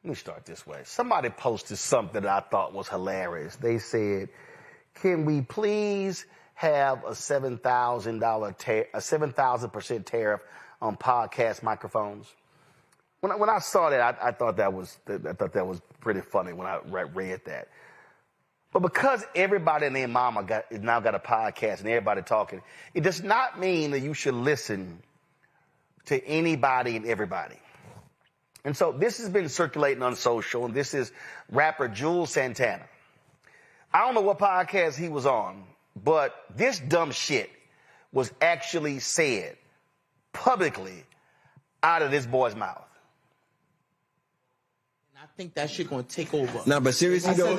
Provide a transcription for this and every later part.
me start this way. Somebody posted something that I thought was hilarious. They said, can we please have a $7,000% tariff on podcast microphones? When I saw that, I thought that was pretty funny when I read that. But because everybody and their mama now got a podcast and everybody talking, it does not mean that you should listen to anybody and everybody. And so this has been circulating on social, and this is rapper Juelz Santana. I don't know what podcast he was on, but this dumb shit was actually said publicly out of this boy's mouth. I think that shit gonna take over. No, but seriously though,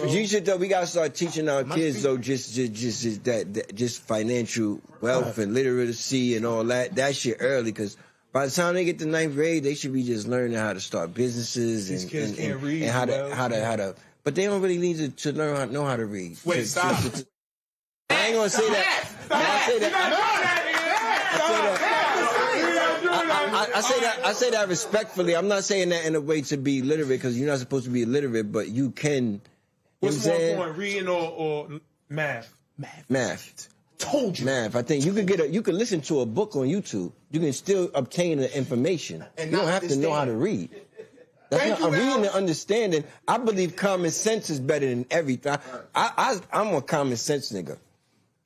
you should though. We gotta start teaching our kids though, just financial wealth and literacy and all that shit early, because by the time they get to 9th grade, they should be just learning how to start businesses and how to. But they don't really need to know how to read. Wait, stop. I ain't gonna say that. I say that respectfully. I'm not saying that in a way to be literate, because you're not supposed to be illiterate, but you can. What's more important, reading or math? Math. Told you. Math. I think you could listen to a book on YouTube. You can still obtain the information. And you don't have to know how to read. That's not reading and understanding. I believe common sense is better than everything. I'm a common sense nigga.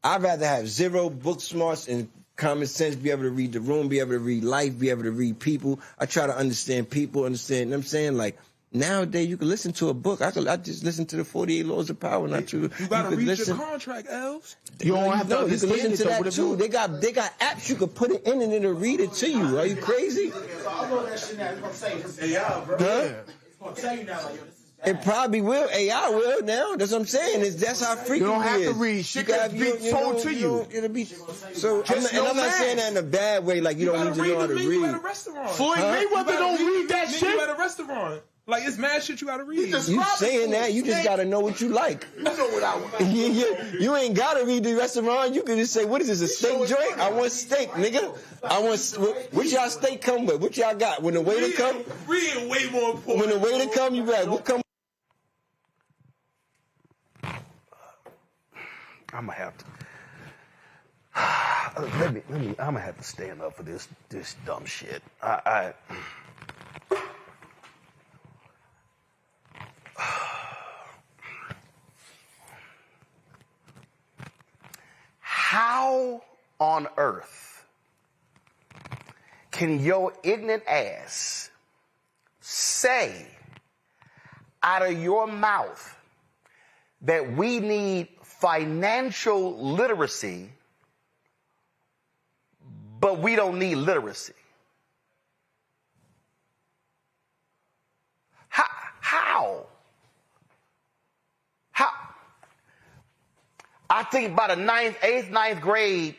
I'd rather have 0 book smarts and common sense, be able to read the room, be able to read life, be able to read people. I try to understand people, you know what I'm saying? Like, nowadays, you can listen to a book. I just listen to the 48 Laws of Power. You gotta read your contract, Els. You don't have to you can listen to that too. They got apps you can put it in and it'll read it to you. Are you crazy? I know that shit now. It's gonna say AI, bro. Huh? It's gonna tell you now, like, yo, this is bad. It probably will. AI will now. That's what I'm saying. That's how freaky it is. You don't have to read. Shit can be told to you. It'll be so. I'm not saying that in a bad way. Like you don't need to know how to read. At a restaurant. Floyd Mayweather don't read that shit. At a restaurant. Like, it's mad shit you gotta read. You saying that, you just gotta know what you like. You know what I want. You ain't gotta read the restaurant. You can just say, what is this, a steak joint? I want steak, nigga. What y'all steak come with? What y'all got? When the waiter come? Reading way more important. When the waiter come, you got, what come? I'm gonna have to. I'm gonna have to stand up for this dumb shit. How on earth can your ignorant ass say out of your mouth that we need financial literacy, but we don't need literacy? How? I think by the 8th, 9th grade,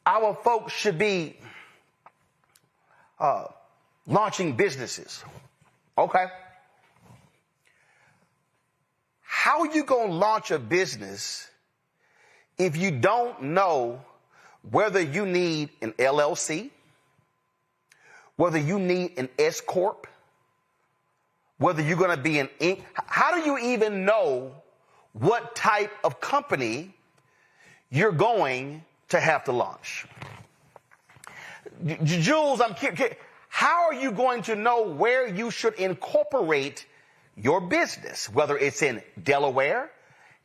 our folks should be launching businesses. Okay. How are you going to launch a business if you don't know whether you need an LLC, whether you need an S Corp, whether you're going to be an Inc? How do you even know what type of company you're going to have to launch? Juelz, I'm curious. How are you going to know where you should incorporate your business, whether it's in Delaware,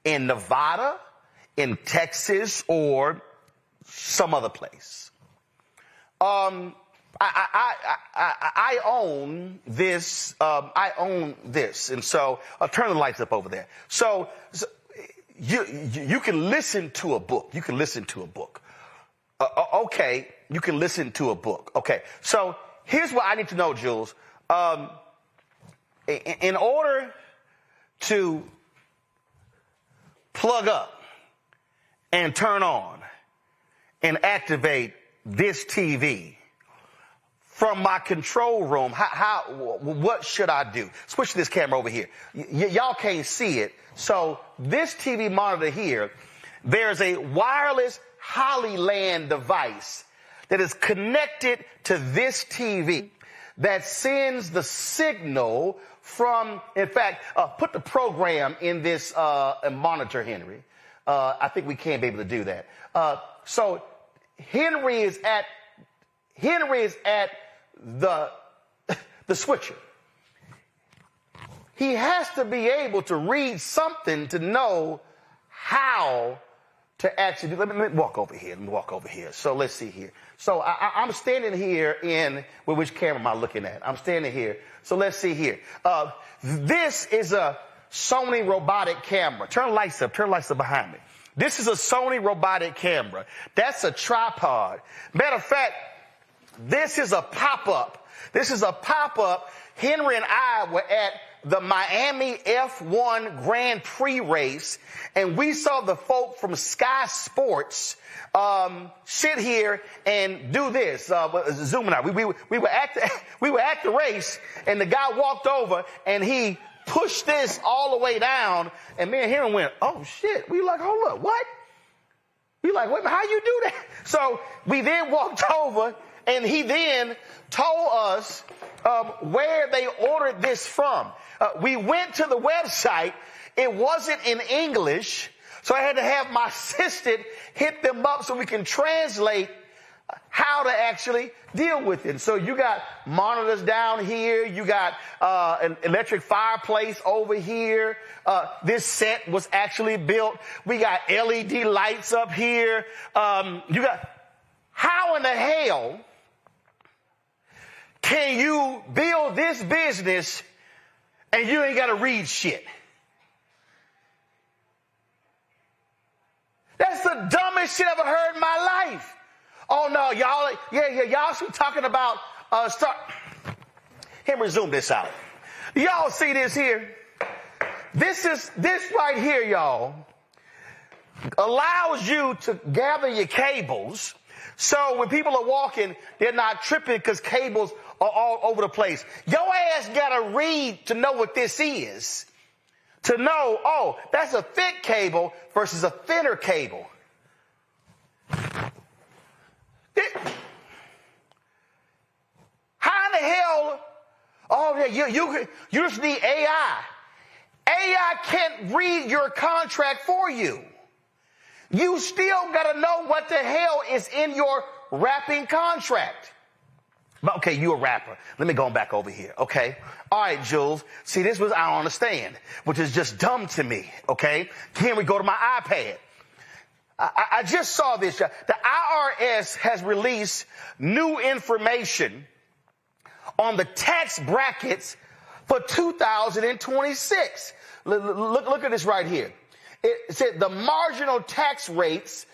in Nevada, in Texas, or some other place? I own this. And so I'll turn the lights up over there. So you can listen to a book. You can listen to a book. Okay, you can listen to a book. Okay, so here's what I need to know, Juelz. In order to plug up and turn on and activate this TV from my control room, what should I do? Switch this camera over here. Y'all can't see it. So this TV monitor here, there's a wireless Hollyland device that is connected to this TV that sends the signal from, in fact, put the program in this monitor, Henry. I think we can be able to do that. So Henry is at the switcher. He has to be able to read something to know how to actually do. Let me walk over here. So let's see here. So I'm standing here with which camera am I looking at? I'm standing here. So let's see here. This is a Sony robotic camera. Turn lights up behind me. This is a Sony robotic camera. That's a tripod. Matter of fact, this is a pop-up. Henry and I were at the Miami F1 Grand Prix race, and we saw the folk from Sky Sports sit here and do this. Zooming out. We were at the race, and the guy walked over and he pushed this all the way down, and me and Henry went, "Oh shit!" We like, "Hold up, what?" We like, "Wait, how you do that?" So we then walked over, and he then told us where they ordered this from. We went to the website. It wasn't in English, so I had to have my assistant hit them up so we can translate how to actually deal with it. So you got monitors down here. You got an electric fireplace over here. This set was actually built. We got LED lights up here. You got, how in the hell can you build this business and you ain't got to read shit? That's the dumbest shit I've ever heard in my life. Oh no, y'all, y'all see talking about, Henry, zoom this out. Y'all see this here? This right here, y'all, allows you to gather your cables. So when people are walking, they're not tripping because cables are all over the place. Your ass gotta read to know what this is. To know, oh, that's a thick cable versus a thinner cable. How in the hell? Oh, yeah, you just need AI. AI can't read your contract for you. You still got to know what the hell is in your rapping contract. But okay, you a rapper. Let me go back over here. Okay. All right, Jules. See, this was I don't understand, which is just dumb to me. Okay. Can we go to my iPad? I just saw this. The IRS has released new information on the tax brackets for 2026. Look at this right here. It said the marginal tax rates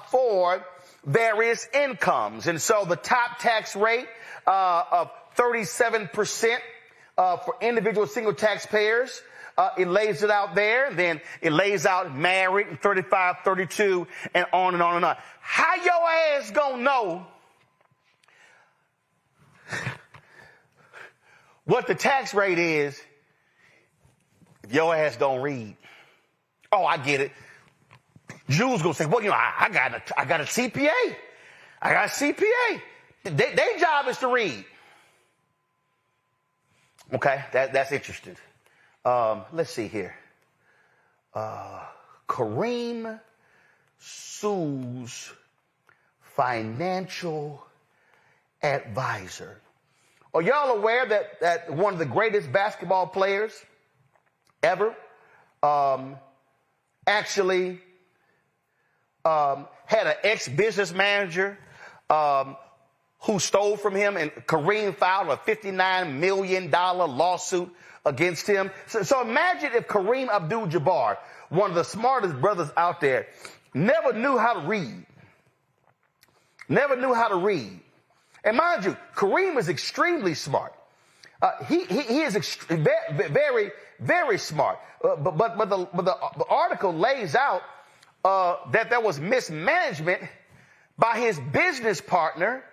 for various incomes. And so the top tax rate of 37% for individual single taxpayers. It lays it out there, and then it lays out married, 35, 32, and on and on and on. How your ass gonna know what the tax rate is if your ass don't read? Oh, I get it. Jules gonna say, well, you know, I got a CPA. I got a CPA. Their job is to read. Okay, that's interesting. Let's see here. Kareem sues financial advisor. Are y'all aware that one of the greatest basketball players ever actually had an ex-business manager who stole from him, and Kareem filed a $59 million lawsuit against him. So imagine if Kareem Abdul-Jabbar, one of the smartest brothers out there, never knew how to read. And mind you, Kareem is extremely smart. He is very, very smart. But the article lays out that there was mismanagement by his business partner,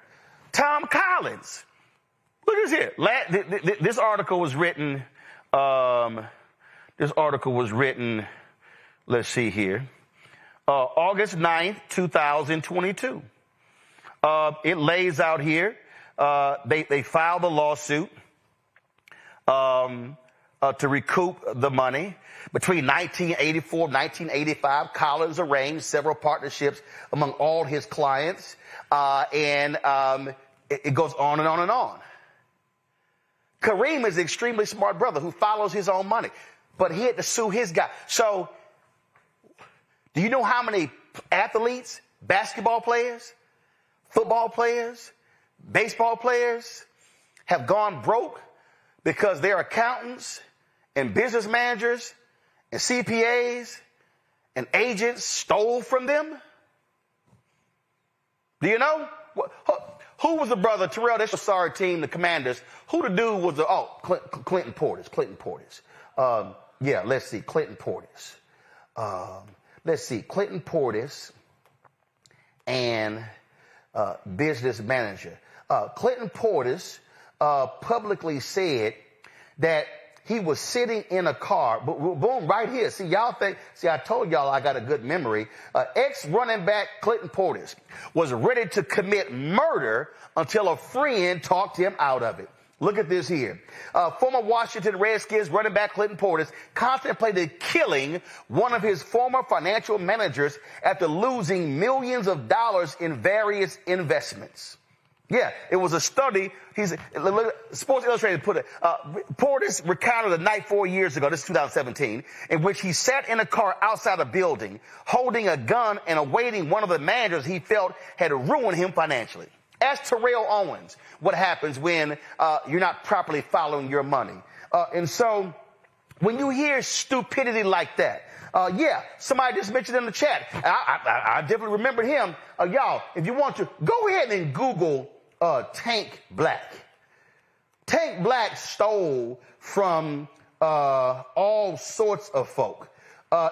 Tom Collins. Look at this here. This article was written. Let's see here. August 9th, 2022. It lays out here They filed a lawsuit to recoup the money. Between 1984 and 1985, Collins arranged several partnerships among all his clients, and it goes on and on and on. Kareem is an extremely smart brother who follows his own money, but he had to sue his guy. So, do you know how many athletes, basketball players, football players, baseball players have gone broke because their accountants and business managers and CPAs and agents stole from them? Do you know? Who was the brother, Terrell, this was sorry team, the Commanders. Who the dude was the, Clinton Portis. Yeah, let's see, Clinton Portis. Clinton Portis and business manager. Clinton Portis publicly said that he was sitting in a car, boom, right here. See, I told y'all I got a good memory. Ex-running back Clinton Portis was ready to commit murder until a friend talked him out of it. Look at this here. Former Washington Redskins running back Clinton Portis contemplated killing one of his former financial managers after losing millions of dollars in various investments. Yeah, it was a study. Sports Illustrated put it. Portis recounted the night 4 years ago, this is 2017, in which he sat in a car outside a building, holding a gun and awaiting one of the managers he felt had ruined him financially. Ask Terrell Owens what happens when you're not properly following your money. And so when you hear stupidity like that, somebody just mentioned in the chat. I definitely remember him. Y'all, if you want to, go ahead and Google Tank Black. Tank Black stole from all sorts of folk.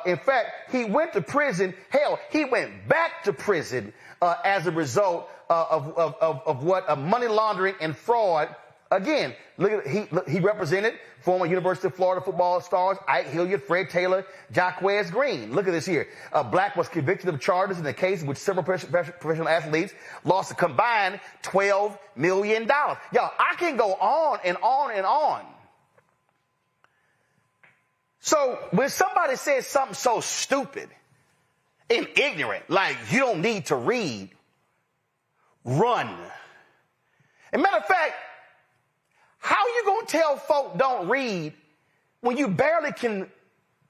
In fact, he went to prison. Hell, he went back to prison as a result of what money laundering and fraud. Again, he represented former University of Florida football stars Ike Hilliard, Fred Taylor, Jacquez Green. Look at this here. Black was convicted of charges in the case in which several professional athletes lost a combined $12 million. Y'all, I can go on and on and on. So when somebody says something so stupid and ignorant, like you don't need to read, run. As a matter of fact, how you going to tell folk don't read when you barely can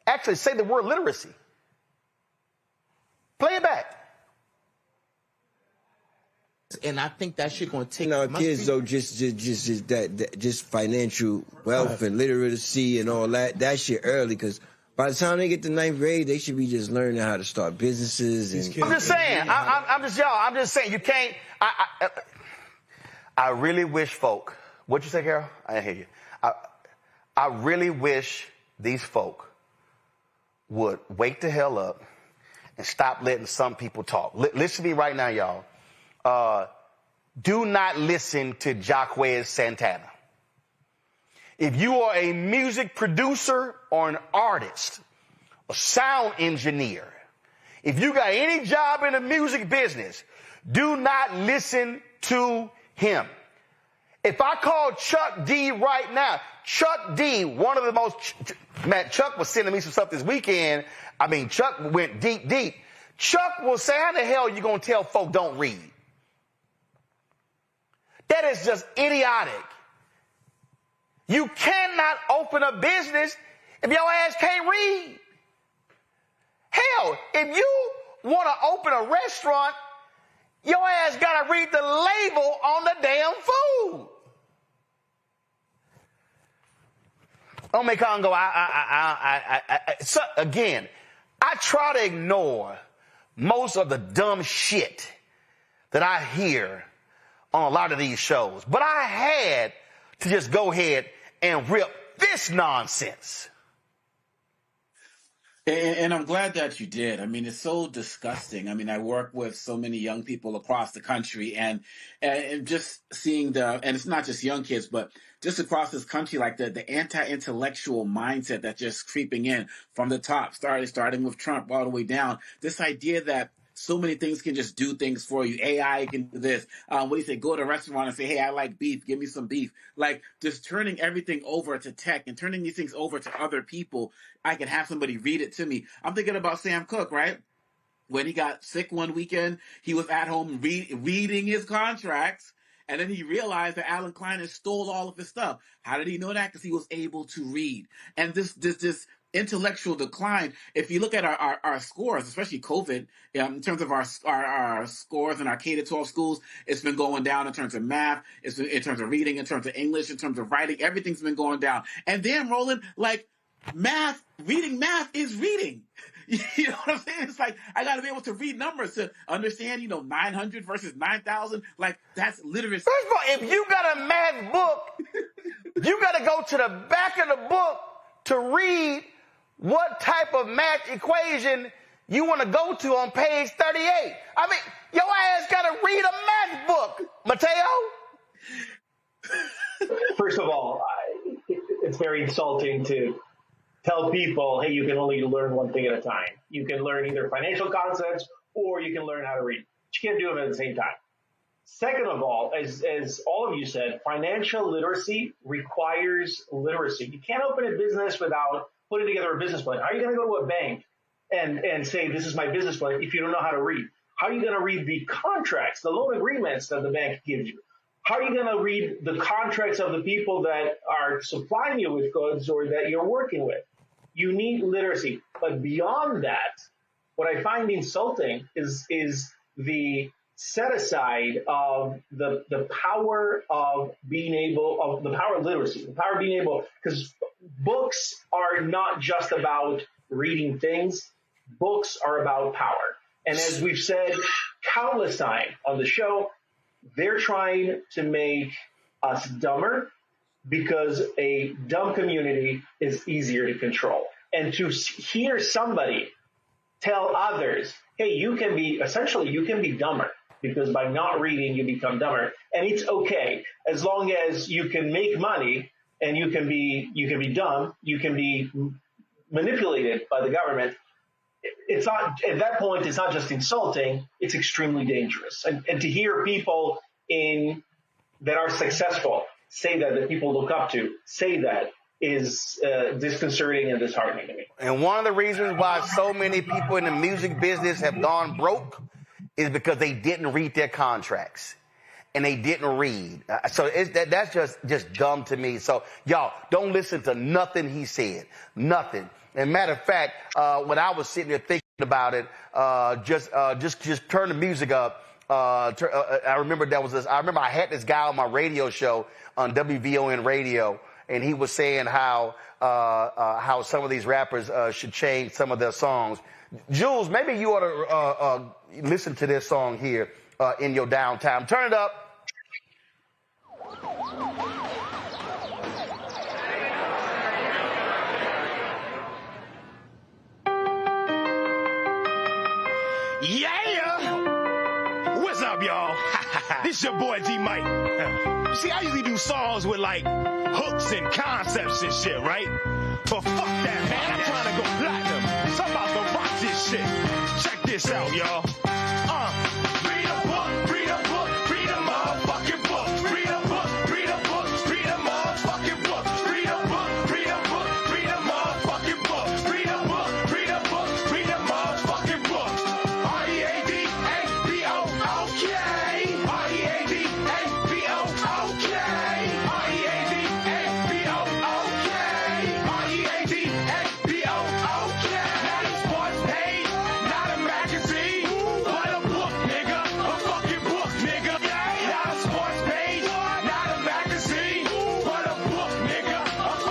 actually say the word literacy? Play it back. And I think that shit going to take kids though, just financial wealth and literacy and all that shit early, because by the time they get to 9th grade, they should be just learning how to start businesses. And I'm just saying. I'm just saying. You can't. I really wish folk. What'd you say, Carol? I didn't hear you. I really wish these folk would wake the hell up and stop letting some people talk. Listen to me right now, y'all. Do not listen to Jacquez Santana. If you are a music producer or an artist, a sound engineer, if you got any job in the music business, do not listen to him. If I call Chuck D right now, Chuck D, one of the most, man, Chuck was sending me some stuff this weekend. I mean, Chuck went deep. Chuck will say, how the hell are you going to tell folk don't read? That is just idiotic. You cannot open a business if your ass can't read. Hell, if you want to open a restaurant, your ass got to read the label on the damn food. Ome Congo, so again, I try to ignore most of the dumb shit that I hear on a lot of these shows, but I had to just go ahead and rip this nonsense. And I'm glad that you did. I mean, it's so disgusting. I mean, I work with so many young people across the country, and just seeing and it's not just young kids, but just across this country, like the anti-intellectual mindset that's just creeping in from the top, starting with Trump all the way down. This idea that so many things can just do things for you. AI can do this. What do you say? Go to a restaurant and say, hey, I like beef. Give me some beef. Like just turning everything over to tech and turning these things over to other people. I can have somebody read it to me. I'm thinking about Sam Cooke, right? When he got sick one weekend, he was at home reading his contracts. And then he realized that Alan Klein had stole all of his stuff. How did he know that? Because he was able to read. And this intellectual decline, if you look at our scores, especially COVID, in terms of our scores in our K-12 schools, it's been going down in terms of math, in terms of reading, in terms of English, in terms of writing, everything's been going down. And then, Roland, like reading math is reading. You know what I'm saying? It's like, I got to be able to read numbers to understand, 900 versus 9,000. Like, that's literacy. First of all, if you got a math book, you got to go to the back of the book to read what type of math equation you want to go to on page 38. I mean, your ass got to read a math book, Mateo. First of all, it's very insulting to tell people, hey, you can only learn one thing at a time. You can learn either financial concepts or you can learn how to read. You can't do them at the same time. Second of all, as all of you said, financial literacy requires literacy. You can't open a business without putting together a business plan. How are you going to go to a bank and say, this is my business plan if you don't know how to read? How are you going to read the contracts, the loan agreements that the bank gives you? How are you going to read the contracts of the people that are supplying you with goods or that you're working with? You need literacy. But beyond that, what I find insulting is the set aside of the power of being able, of the power of literacy, the power of being able, because books are not just about reading things. Books are about power. And as we've said countless times on the show, they're trying to make us dumber because a dumb community is easier to control. And to hear somebody tell others, hey, you can be dumber because by not reading, you become dumber. And it's okay as long as you can make money and you can be dumb, you can be manipulated by the government. It's not, at that point, it's not just insulting, it's extremely dangerous. And to hear people that are successful say that people look up to, say that, is disconcerting and disheartening to me. And one of the reasons why so many people in the music business have gone broke is because they didn't read their contracts. And they didn't read. So that's just dumb to me. So, y'all, don't listen to nothing he said. Nothing. And matter of fact, when I was sitting there thinking about it, just turn the music up. I remember I had this guy on my radio show on WVON radio, and he was saying how some of these rappers should change some of their songs. Jules, maybe you ought to listen to this song here in your downtime. Turn it up. Yeah! What's up, y'all? This your boy G Mike. See, I usually do songs with like hooks and concepts and shit, right? But fuck that, man. I'm trying to go platinum. So I'm about to rock this shit. Check this out, y'all. Read a book, read a book, read a motherfucking book. Read a book, read a book, read a motherfucking book. Read a book, read a book, read a motherfucking book. Read a book, read a book, read a motherfucking book.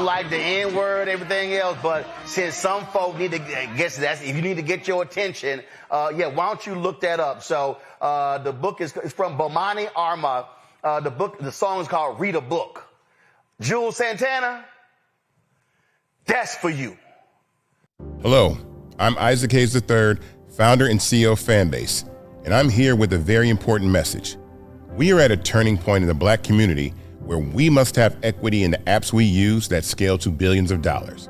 Like the N-word, everything else, but since some folk need to guess that, if you need to get your attention, why don't you look that up? So the book is from Bomani Arma. The song is called "Read a Book." Juelz Santana, that's for you. Hello, I'm Isaac Hayes III, founder and CEO of Fanbase, and I'm here with a very important message. We are at a turning point in the Black community where we must have equity in the apps we use that scale to billions of dollars.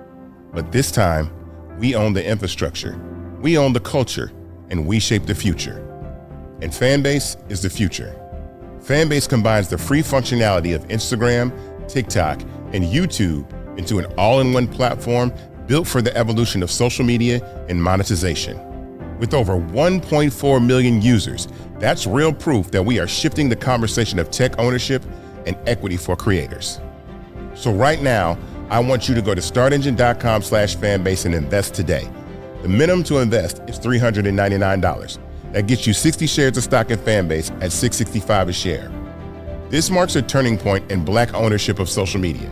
But this time, we own the infrastructure, we own the culture, and we shape the future. And Fanbase is the future. Fanbase combines the free functionality of Instagram, TikTok, and YouTube into an all-in-one platform built for the evolution of social media and monetization. With over 1.4 million users, that's real proof that we are shifting the conversation of tech ownership and equity for creators. So right now, I want you to go to startengine.com/fanbase and invest today. The minimum to invest is $399. That gets you 60 shares of stock in Fanbase at $665 a share. This marks a turning point in Black ownership of social media.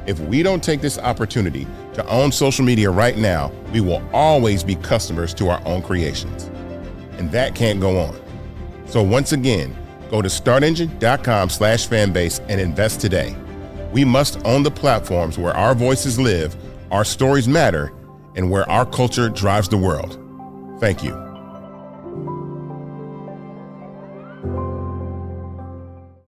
If we don't take this opportunity to own social media right now, we will always be customers to our own creations. And that can't go on. So once again, go to startengine.com/fanbase and invest today. We must own the platforms where our voices live, our stories matter, and where our culture drives the world. Thank you.